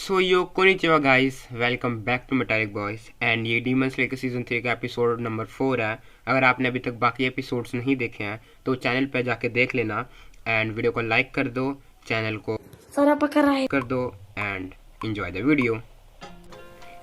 सो yo कोनिचिवा guys, welcome back to Metallic Boys. And ये Demon Slayer के season 3 का एपिसोड नंबर 4 है। अगर आपने अभी तक बाकी एपिसोड्स नहीं देखे हैं तो चैनल पे जाके देख लेना एंड वीडियो को लाइक कर दो, चैनल को कर दो and enjoy the video.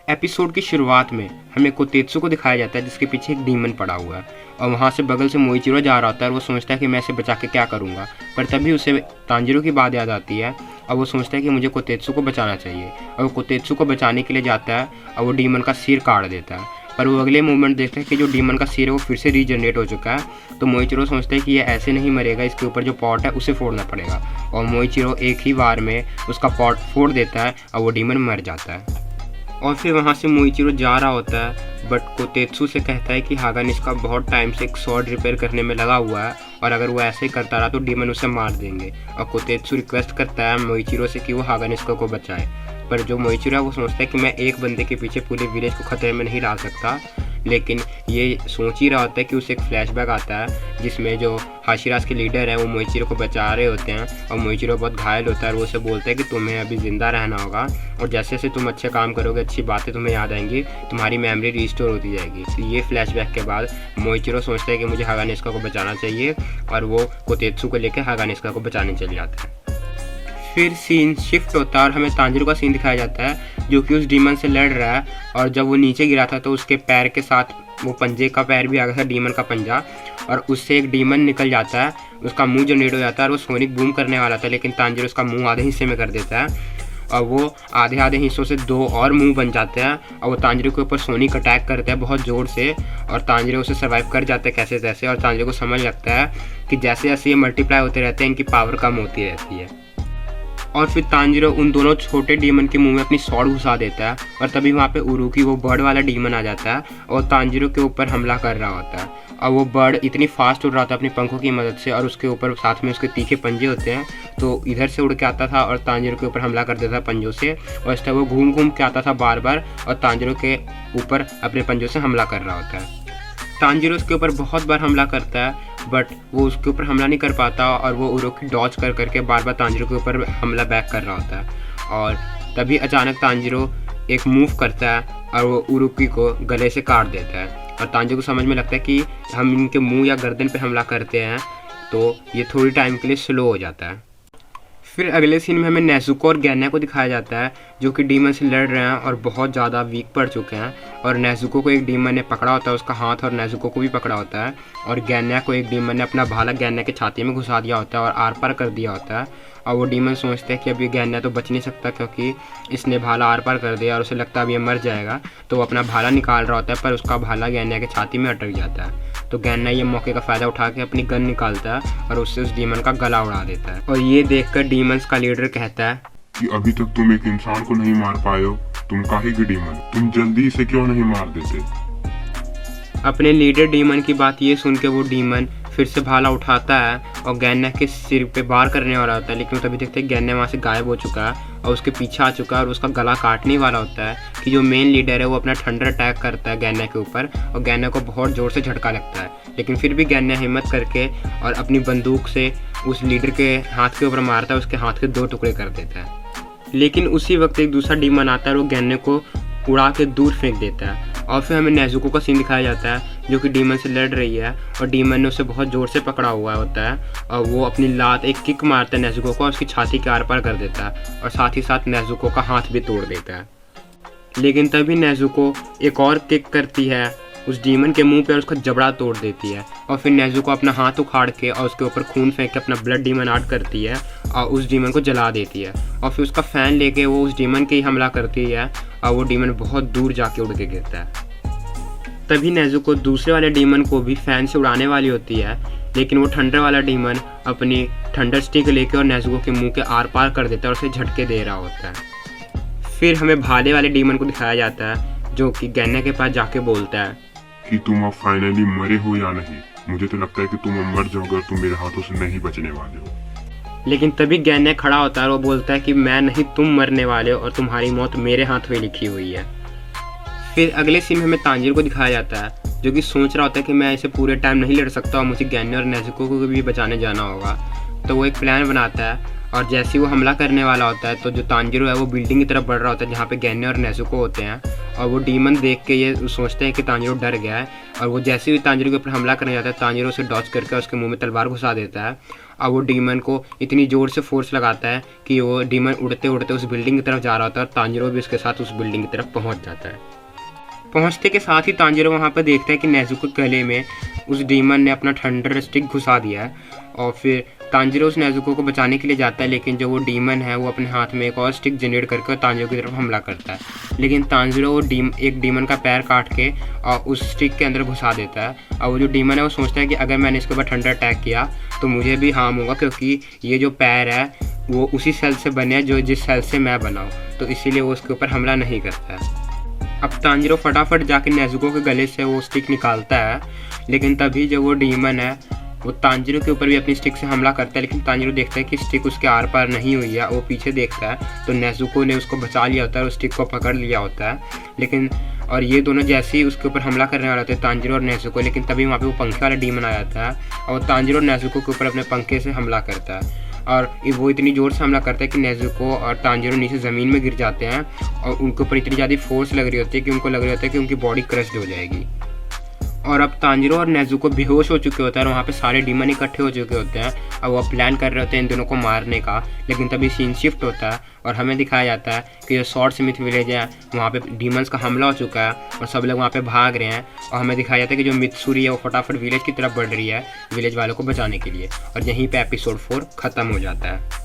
Episode की शुरुआत में हमें कोतेत्सु को दिखाया जाता है जिसके पीछे एक डीमन पड़ा हुआ है और वहाँ से बगल से मोइचिरो जा रहा होता है और वो सोचता है कि मैं इसे बचा के क्या करूँगा, पर तभी उसे तांजिरो की बात याद आती है और वो सोचता है कि मुझे कोतेत्सु को बचाना चाहिए और वो कोतेत्सु को बचाने के लिए जाता है और वो डीमन का सिर काट देता है। पर वो अगले मूवमेंट देखता है कि जो डीमन का सिर है वो फिर से रीजनरेट हो चुका है। तो मोइचिरो सोचता है कि ये ऐसे नहीं मरेगा, इसके ऊपर जो पॉट है उसे फोड़ना पड़ेगा और मोइचिरो एक ही बार में उसका पॉट फोड़ देता है और वो डीमन मर जाता है। और फिर वहाँ से मोइचिरो जा रहा होता है बट कोतेत्सु से कहता है कि हागान इसका बहुत टाइम से एक स्वॉर्ड रिपेयर करने में लगा हुआ है और अगर वो ऐसे ही करता रहा तो डीमन उसे मार देंगे। और कोतेत्सु रिक्वेस्ट करता है मोइचिरो से कि वो हागान इसको को बचाए, पर जो मोइचिरो है वो सोचता है कि मैं एक बंदे के पीछे पूरे विलेज को खतरे में नहीं डाल सकता। लेकिन ये सोच ही रहा होता है कि उसे एक फ्लैशबैक आता है जिसमें जो हाशिरास के लीडर हैं वो मोइचिरो को बचा रहे होते हैं और मोइचिरो बहुत घायल होता है और वो उसे बोलता है कि तुम्हें अभी ज़िंदा रहना होगा और जैसे जैसे तुम अच्छे काम करोगे, अच्छी बातें तुम्हें याद आएंगी, तुम्हारी मेमोरी रिस्टोर होती जाएगी। तो ये फ्लैशबैक के बाद मोइचिरो सोचता है कि मुझे हागानेस्का को बचाना चाहिए और वो कोतेत्सु को लेकर हागानेस्का को बचाने चले जाता है। फिर सीन शिफ्ट होता है और हमें तांजिरो का सीन दिखाया जाता है जो कि उस डीमन से लड़ रहा है और जब वो नीचे गिरा था तो उसके पैर के साथ वो पंजे का पैर भी आ गया था, डीमन का पंजा, और उससे एक डीमन निकल जाता है, उसका मुंह जनरेट हो जाता है और वो सोनिक बूम करने वाला था लेकिन तांजिरो उसका मुंह आधे हिस्से में कर देता है और वो आधे आधे हिस्सों से दो और मुंह बन जाते हैं और वो तांजिरो के ऊपर सोनिक अटैक करते हैं बहुत ज़ोर से और तांजिरो उसे सर्वाइव कर जाता है कैसे तैसे। और तांजिरो को समझ लगता है कि जैसे जैसे ये मल्टीप्लाई होते रहते हैं इनकी पावर कम होती रहती है। और फिर तांजिरो उन दोनों छोटे डीमन के मुंह में अपनी स्वॉर्ड घुसा देता है और तभी वहाँ पे उरुकी वो बर्ड वाला डीमन आ जाता है और तांजिरो के ऊपर हमला कर रहा होता है और वो बर्ड इतनी फास्ट उड़ रहा था अपनी पंखों की मदद से और उसके ऊपर साथ में उसके तीखे पंजे होते हैं, तो इधर से उड़ के आता था और तांजिरो के ऊपर हमला कर देता था पंजों से और इस तरह वो घूम घूम के आता था बार बार और तांजिरो के ऊपर अपने पंजों से हमला कर रहा होता है। तांजिरो उसके ऊपर बहुत बार हमला करता है बट वो उसके ऊपर हमला नहीं कर पाता और वो उरुकी डॉज कर करके बार बार तांजिरो के ऊपर हमला बैक कर रहा होता है। और तभी अचानक तांजिरो एक मूव करता है और वो उरुकी को गले से काट देता है और तांजिरो को समझ में लगता है कि हम इनके मुंह या गर्दन पे हमला करते हैं तो ये थोड़ी टाइम के लिए स्लो हो जाता है। फिर अगले सीन में हमें नेजुको और गैन्या को दिखाया जाता है जो कि डीमन से लड़ रहे हैं और बहुत ज़्यादा वीक पड़ चुके हैं और नेजुको को एक डीमन ने पकड़ा होता है उसका हाथ और नेजुको को भी पकड़ा होता है और गैन्या को एक डीमन ने अपना भाला गैन्या के छाती में घुसा दिया होता है और आर पार कर दिया होता है और वो डीमन सोचते हैं कि अभी गैन्या तो बच नहीं सकता क्योंकि इसने भाला आर पार कर दिया और उसे लगता है अब ये मर जाएगा, तो वो अपना भाला निकाल रहा होता है पर उसका भाला गैन्या के छाती में अटक जाता है। तो गैन्या ये मौके का फ़ायदा उठा के अपनी गन निकालता है और उससे उस डीमन का गला उड़ा देता है और ये देखकर डीमंस का लीडर कहता है कि अभी तक तुम एक इंसान को नहीं मार पाए हो, तुम काहे की डीमन, तुम जल्दी इसे क्यों नहीं मार देते। अपने लीडर डीमन की बात ये सुन के वो डीमन फिर से भाला उठाता है और गैन्या के सिर पे वार करने वाला होता है लेकिन तभी देखते हैं गैन्या वहाँ से गायब हो चुका है और उसके पीछे आ चुका है और उसका गला काटने वाला होता है कि जो मेन लीडर है वो अपना थंडर अटैक करता है गैन्या के ऊपर और गैन्या को बहुत ज़ोर से झटका लगता है लेकिन फिर भी गैन्या हिम्मत करके और अपनी बंदूक से उस लीडर के हाथ के ऊपर मारता है, उसके हाथ के 2 टुकड़े कर देता है। लेकिन उसी वक्त एक दूसरा डीमन आता है और वो गैन्या को उड़ा के दूर फेंक देता है और फिर हमें नेजुको का सीन दिखाया जाता है जो कि डीमन से लड़ रही है और डीमन ने उसे बहुत ज़ोर से पकड़ा हुआ होता है और वो अपनी लात एक किक मारता है नेजुको को और उसकी छाती के आर पार कर देता है और साथ ही साथ नेजुको का हाथ भी तोड़ देता है। लेकिन तभी नेजुको एक और किक करती है उस डीमन के मुंह पे और उसका जबड़ा तोड़ देती है और फिर नेजुको अपना हाथ उखाड़ के और उसके ऊपर खून फेंक के अपना ब्लड डीमन आउट करती है और उस डीमन को जला देती है और फिर उसका फ़ैन लेके वो उस डीमन के ही हमला करती है और वो डीमन बहुत दूर जाके उड़ के गिरता है। तभी नेजुको दूसरे वाले डीमन को भी फ़ैन से उड़ाने वाली होती है लेकिन वो थंडर वाला डीमन अपनी थंडर स्टिक लेके और नेजुको के मुंह के आर पार कर देता है और उसे झटके दे रहा होता है। फिर हमें भाले वाले डीमन को दिखाया जाता है जो कि गैन्या के पास जाके बोलता है कि तुम अब फाइनली मरे हो या नहीं, मुझे तो लगता है कि तुम अब मर जाओगे और तुम मेरे हाथों से नहीं बचने वाले हो। लेकिन तभी गैन्या खड़ा होता है और वो बोलता है कि मैं नहीं, तुम मरने वाले हो और तुम्हारी मौत मेरे हाथ में लिखी हुई है। फिर अगले सीन में हमें तांजिरो को दिखाया जाता है जो कि सोच रहा होता है कि मैं इसे पूरे टाइम नहीं लड़ सकता और मुझे गैन्या और नेजुको को भी बचाने जाना होगा। तो वो एक प्लान बनाता है और जैसे ही वो हमला करने वाला होता है तो जो तांजिरो है वो बिल्डिंग की तरफ बढ़ रहा होता है जहाँ पे गेन्ने और नेजुको होते हैं। और वो डीमन देख के ये सोचते हैं कि तांजिरो डर गया है, और वो जैसे ही तांजिरो के ऊपर हमला करने जाता है तांजिरो उसे डॉज करके उसके मुंह में तलवार घुसा देता है। और वो डीमन को इतनी ज़ोर से फोर्स लगाता है कि वो डीमन उड़ते उड़ते उस बिल्डिंग की तरफ जा रहा होता है और तांजिरो भी उसके साथ उस बिल्डिंग की तरफ पहुँच जाता है। पहुंचते के साथ ही तांजिरो वहाँ पर देखता है कि नेजुको के गले में उस डीमन ने अपना थंडर स्टिक घुसा दिया है। और फिर तांजिरो उस नेजुको को बचाने के लिए जाता है, लेकिन जो वो डीमन है वो अपने हाथ में एक और स्टिक जनरेट करके तांजिरो की तरफ हमला करता है। लेकिन तांजिरो वो एक डीमन का पैर काट के और उस स्टिक के अंदर घुसा देता है। और वो जो डीमन है वो सोचता है कि अगर मैंने इसके ऊपर थंडर अटैक किया तो मुझे भी हार्म होगा, क्योंकि ये जो पैर है वो उसी सेल से बने हैं जो जिस सेल से मैं बना हूँ, तो इसीलिए वो उसके ऊपर हमला नहीं करता है। अब तांजिरो फटाफट जाके नेजुको के गले से वो स्टिक निकालता है, लेकिन तभी जो वो डीमन है वो तांजिरो के ऊपर भी अपनी स्टिक से हमला करता है। लेकिन तांजिरो देखता है कि स्टिक उसके आर पार नहीं हुई है, वो पीछे देखता है तो नेजुको ने उसको बचा लिया होता है और स्टिक को पकड़ लिया होता है। लेकिन और ये दोनों जैसे ही उसके ऊपर हमला करने वाले होते हैं तांजिरो और नेजुको, लेकिन तभी वहाँ पे वो पंखे वाला डीमन आ जाता है और तांजिरो और नेजुको के ऊपर अपने पंखे से हमला करता है। और वो इतनी ज़ोर से हमला करता है कि नेजुको और तांजिरो नीचे ज़मीन में गिर जाते हैं और उनके ऊपर इतनी ज़्यादा फोर्स लग रही होती है कि उनको लग रहा होता है कि उनकी बॉडी क्रश्ड हो जाएगी। और अब तांजिरो और नेजुको बेहोश हो चुके होते हैं और वहाँ पे सारे डीमन इकट्ठे हो चुके होते हैं और वो प्लान कर रहे होते हैं इन दोनों को मारने का। लेकिन तभी सीन शिफ्ट होता है और हमें दिखाया जाता है कि जो स्वॉर्ड स्मिथ विलेज है वहाँ पे डीमंस का हमला हो चुका है और सब लोग वहाँ पे भाग रहे हैं। और हमें दिखाया जाता है कि जो मित्सुरी है वो फटाफट विलेज की तरफ बढ़ रही है विलेज वालों को बचाने के लिए। और यहीं पर एपिसोड 4 ख़त्म हो जाता है।